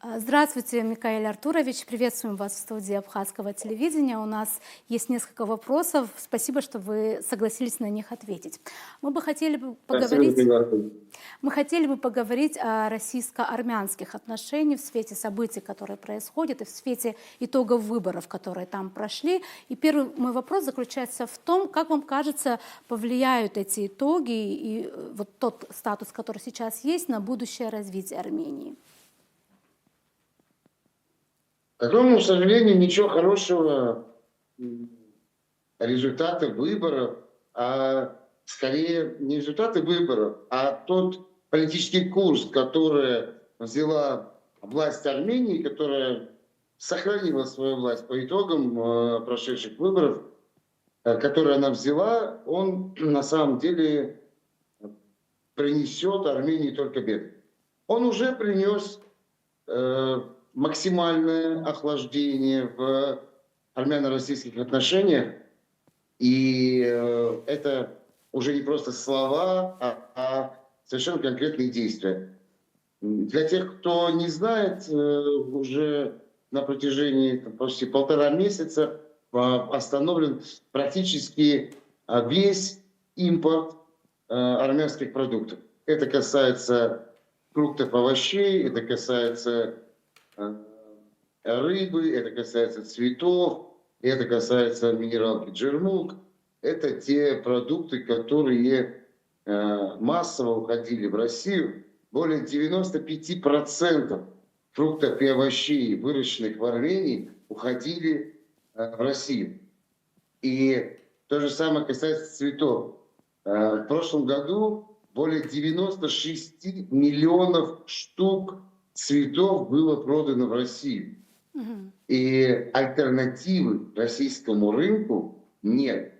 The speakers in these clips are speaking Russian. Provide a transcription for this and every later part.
Здравствуйте, Микаэль Артурович. Приветствуем вас в студии Абхазского телевидения. У нас есть несколько вопросов. Спасибо, что вы согласились на них ответить. Мы бы хотели бы Спасибо за поговорить, приглашение. мы хотели бы поговорить о российско-армянских отношениях в свете событий, которые происходят, и в свете итогов выборов, которые там прошли. И первый мой вопрос заключается в том, как вам кажется, повлияют эти итоги и вот тот статус, который сейчас есть, на будущее развитие Армении? К огромному сожалению, ничего хорошего результаты выборов, а скорее не результаты выборов, а тот политический курс, который взяла власть Армении, которая сохранила свою власть по итогам прошедших выборов, который она взяла, он на самом деле принесет Армении только беды. Он уже принес максимальное охлаждение в армяно-российских отношениях. И это уже не просто слова, а совершенно конкретные действия. Для тех, кто не знает, уже на протяжении почти 1,5 месяца остановлен практически весь импорт армянских продуктов. Это касается фруктов, овощей, это касается рыбы, это касается цветов, это касается минералки джермук. Это те продукты, которые массово уходили в Россию. Более 95% фруктов и овощей, выращенных в Армении, уходили в Россию. И то же самое касается цветов. В прошлом году более 96 миллионов штук цветов было продано в Россию. И альтернативы российскому рынку нет.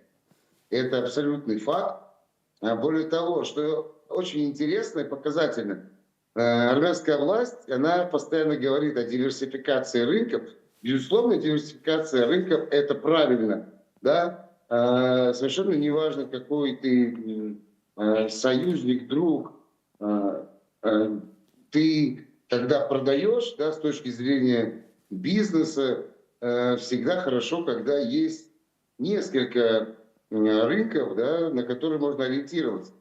Это абсолютный факт. Более того, что очень интересно и показательно, армянская власть, она постоянно говорит о диверсификации рынков. Безусловно, диверсификация рынков – это правильно. Да? Совершенно не важно, какой ты союзник, друг. Ты, когда продаешь, да, с точки зрения бизнеса, всегда хорошо, когда есть несколько рынков, да, на которые можно ориентироваться.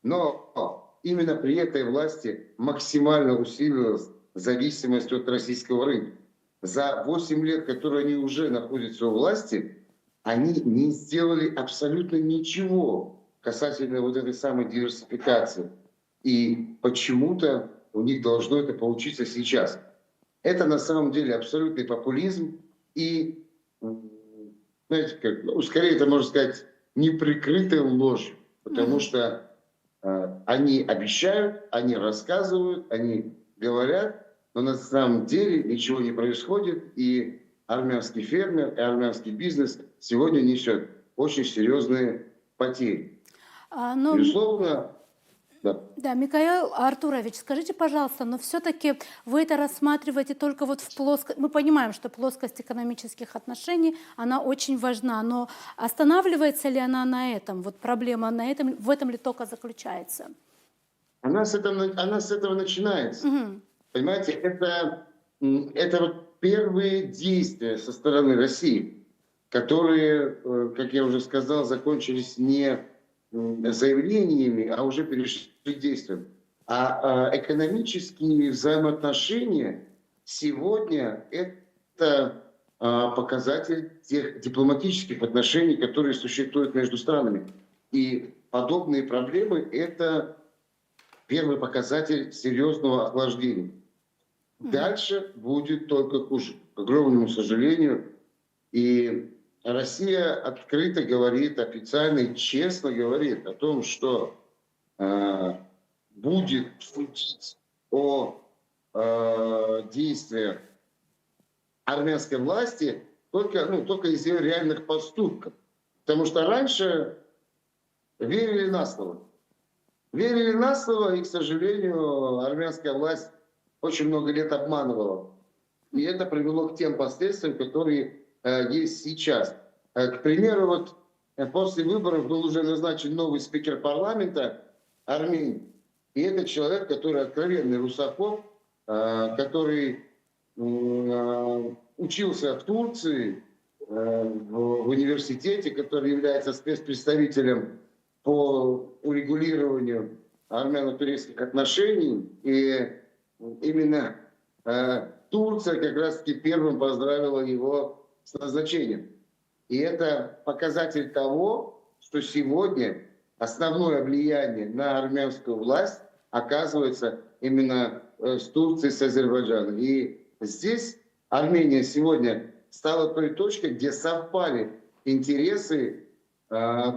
Но именно при этой власти максимально усилилась зависимость от российского рынка. За 8 лет, которые они уже находятся у власти, они не сделали абсолютно ничего касательно вот этой самой диверсификации. И почему-то у них должно это получиться сейчас. Это на самом деле абсолютный популизм и, знаете, как, ну, скорее это можно сказать неприкрытая ложь, потому что они обещают, они рассказывают, они говорят, но на самом деле ничего не происходит, и армянский фермер и армянский бизнес сегодня несет очень серьезные потери. Но Безусловно, да. Да, Микаэл Артурович, скажите, пожалуйста, но все-таки вы это рассматриваете только вот в плоскости, мы понимаем, что плоскость экономических отношений, она очень важна, но останавливается ли она на этом? Вот проблема на этом, в этом ли только заключается? Она с этого начинается. Понимаете, это вот первые действия со стороны России, которые, как я уже сказал, закончились не заявлениями, а уже перешли к действиям. А экономические взаимоотношения сегодня это показатель тех дипломатических отношений, которые существуют между странами. И подобные проблемы – это первый показатель серьезного охлаждения. Дальше будет только хуже, к огромному сожалению. И Россия открыто говорит, официально и честно говорит о том, что будет судить о действиях армянской власти только из ее реальных поступков. Потому что раньше верили на слово. Верили на слово, и, к сожалению, армянская власть очень много лет обманывала. И это привело к тем последствиям, которые есть сейчас. К примеру, вот после выборов был уже назначен новый спикер парламента Армении. И это человек, который откровенный русофоб, который учился в Турции, в университете, который является спецпредставителем по урегулированию армяно-турецких отношений. И именно Турция как раз-таки первым поздравила его с назначением. И это показатель того, что сегодня основное влияние на армянскую власть оказывается именно с Турцией, с Азербайджаном. И здесь Армения сегодня стала той точкой, где совпали интересы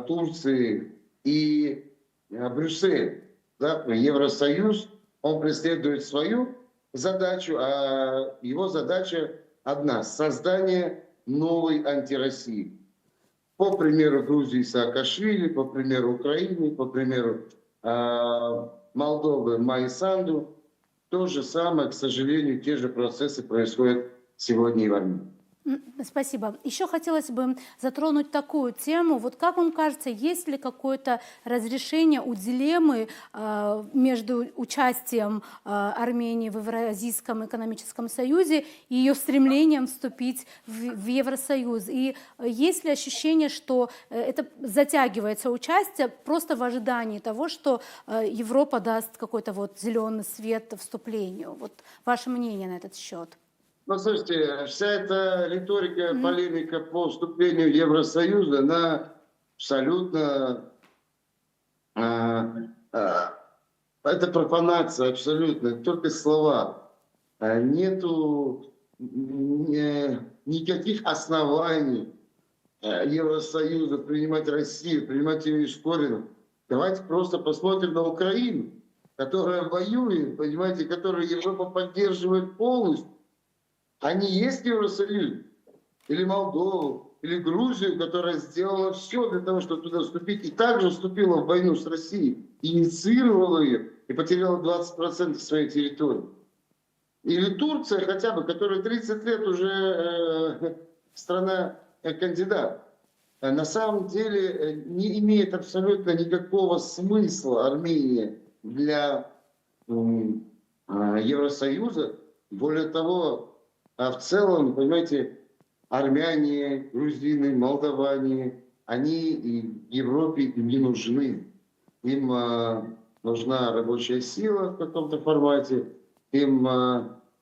Турции и Брюсселя. Да? Евросоюз, он преследует свою задачу, а его задача одна – создание новой антироссии. По примеру Грузии Саакашвили, по примеру Украины, по примеру Молдовы Майи Санду, то же самое, к сожалению, те же процессы происходят сегодня и в Армении. Спасибо. Еще хотелось бы затронуть такую тему. Вот как вам кажется, есть ли какое-то разрешение у дилеммы между участием Армении в Евразийском экономическом союзе и ее стремлением вступить в Евросоюз? И есть ли ощущение, что это затягивается участие просто в ожидании того, что Европа даст какой-то вот зеленый свет вступлению? Вот ваше мнение на этот счет? Ну, слушайте, вся эта риторика, полемика по вступлению в Евросоюз, она абсолютно... это профанация абсолютно, только слова. Нету никаких оснований Евросоюза принимать Россию, принимать ее из корня. Давайте просто посмотрим на Украину, которая воюет, понимаете, которую Европа поддерживает полностью. Они есть в Евросоюзе? Или Молдову, или Грузию, которая сделала все для того, чтобы туда вступить, и также вступила в войну с Россией, инициировала ее и потеряла 20% своей территории. Или Турция хотя бы, которая 30 лет уже страна-кандидат. На самом деле не имеет абсолютно никакого смысла Армения для Евросоюза. Более того, в целом, понимаете, армяне, грузины, молдаване, они и Европе не нужны. Им нужна рабочая сила в каком-то формате, им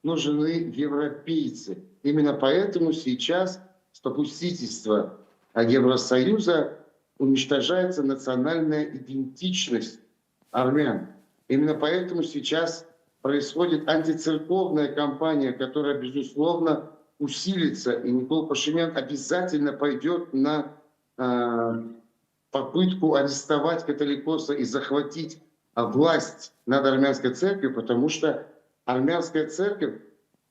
нужны европейцы. Именно поэтому сейчас с попустительства Евросоюза уничтожается национальная идентичность армян. Именно поэтому сейчас происходит антицерковная кампания, которая, безусловно, усилится, и Никол Пашинян обязательно пойдет на попытку арестовать католикоса и захватить власть над армянской церковью, потому что армянская церковь,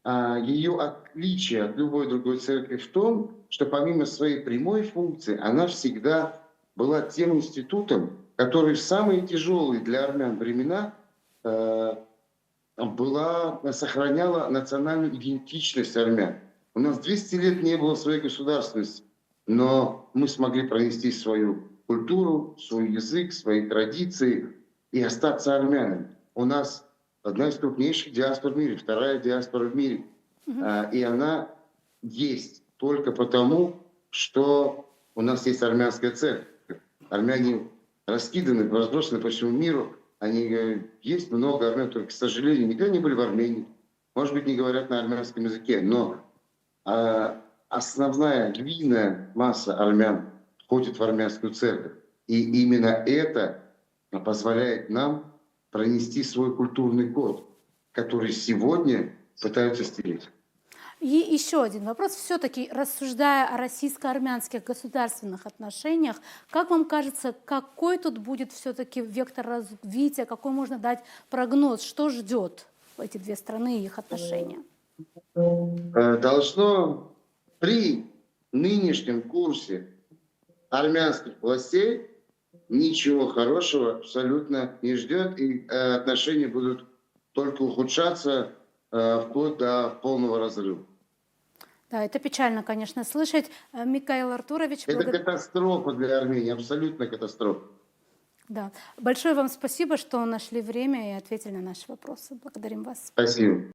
ее отличие от любой другой церкви в том, что помимо своей прямой функции, она всегда была тем институтом, который в самые тяжелые для армян времена сохраняла национальную идентичность армян. У нас 200 лет не было своей государственности, но мы смогли пронести свою культуру, свой язык, свои традиции и остаться армянами. У нас одна из крупнейших диаспор в мире, вторая диаспора в мире. И она есть только потому, что у нас есть армянская церковь. Армяне раскиданы, разбросаны по всему миру. Они говорят, есть много армян, только, к сожалению, никогда не были в Армении. Может быть, не говорят на армянском языке, но основная львиная масса армян входит в армянскую церковь. И именно это позволяет нам пронести свой культурный код, который сегодня пытаются стереть. И еще один вопрос. Все-таки, рассуждая о российско-армянских государственных отношениях, как вам кажется, какой тут будет все-таки вектор развития, какой можно дать прогноз, что ждет эти две страны и их отношения? Должно при нынешнем курсе армянских властей ничего хорошего абсолютно не ждет, и отношения будут только ухудшаться вплоть до полного разрыва. Да, это печально, конечно, слышать. Микаил Артурович... Это катастрофа для Армении, абсолютно катастрофа. Да. Большое вам спасибо, что нашли время и ответили на наши вопросы. Благодарим вас. Спасибо.